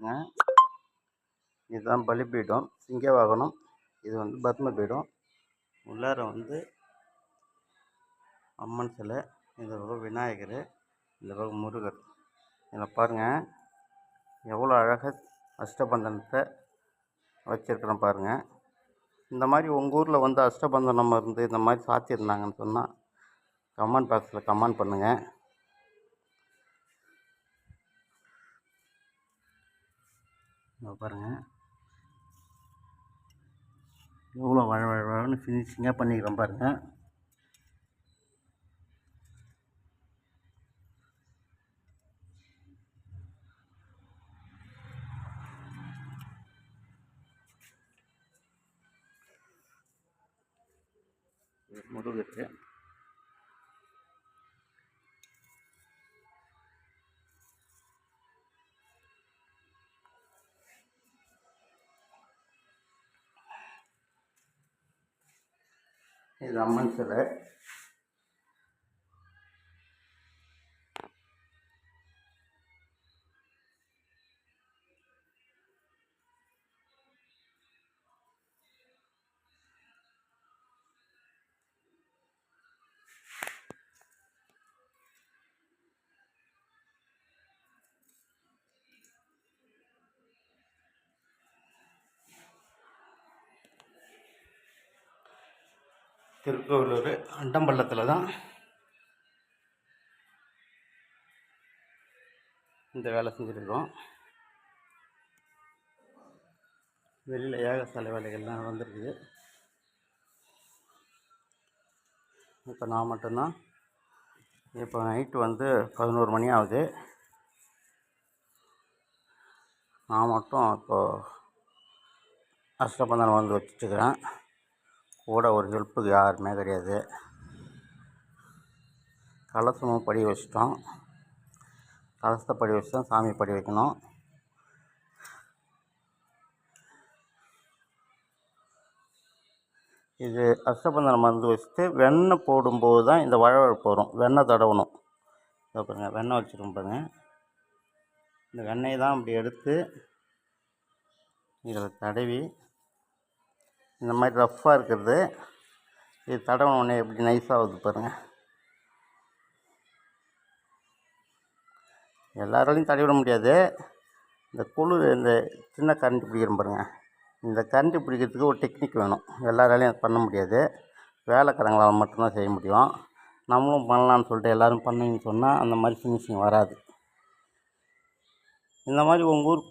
பாருங்கள். இதுதான் பலிபீடம், சிங்க வாகனம். இது வந்து பத்ம பீடம். உள்ளார வந்து அம்மன் சிலை, இந்த பக்கம் விநாயகர், இந்த பக்கம் முருகர். இதில் பாருங்கள் எவ்வளோ அழகாக அஷ்டபந்தனத்தை வச்சுருக்குறோம் பாருங்கள். இந்த மாதிரி உங்கள் ஊரில் வந்து அஷ்டபந்தனம் இருந்து இந்த மாதிரி சாத்தியிருந்தாங்கன்னு சொன்னால் கமெண்ட் பாக்ஸில் கமெண்ட் பண்ணுங்கள். பாருங்கள் எவ்வளோ வழன்னு ஃபினிஷிங்காக பண்ணிக்கிறோம் பாருங்கள். முருகருக்கு இது அம்மன் சிலை. திருக்கோவிலூர் அண்டம்பள்ளத்தில் தான் இந்த வேலை செஞ்சுருக்கோம். வெளியில் யாகசாலை வேலைகள்லாம் வந்துருக்குது. இப்போ நான் மட்டும்தான். இப்போ நைட்டு வந்து 11 மணி ஆகுது. நான் மட்டும் இப்போது அஷ்டபந்தனம் வந்து வச்சுட்டுக்கிறேன். கூட ஒரு ஹெல்ப்புக்கு யாருமே கிடையாது. கலசமும் படி வச்சிட்டோம். கலசத்தை படி வச்சு தான் சாமி படி வைக்கணும். இது அஷ்டபந்தனம் வந்து வச்சுட்டு வெண்ணெய் போடும்போது தான் இந்த வழவழப்பு வரும். வெண்ணெய் தடவணும். இதை பாருங்கள், வெண்ணெய் வச்சுருக்கோம் பாருங்கள். இந்த வெண்ணெயை தான் அப்படி எடுத்து இதில் தடவி, இந்த மாதிரி ரஃப்பாக இருக்கிறது இது தடவினோடனே எப்படி நைஸாகுது பாருங்கள். எல்லாராலையும் தடவிட முடியாது. இந்த இந்த சின்ன கரண்டி பிடிக்கிறோம் பாருங்கள். இந்த கரண்டி பிடிக்கிறதுக்கு ஒரு டெக்னிக் வேணும். எல்லாராலையும் அது பண்ண முடியாது. வேலைக்காரங்களால் மட்டும்தான் செய்ய முடியும். நம்மளும் பண்ணலான்னு சொல்லிட்டு எல்லோரும் பண்ணிங்கன்னு சொன்னால் அந்த மாதிரி ஃபினிஷிங் வராது. இந்த மாதிரி உங்கள் ஊர்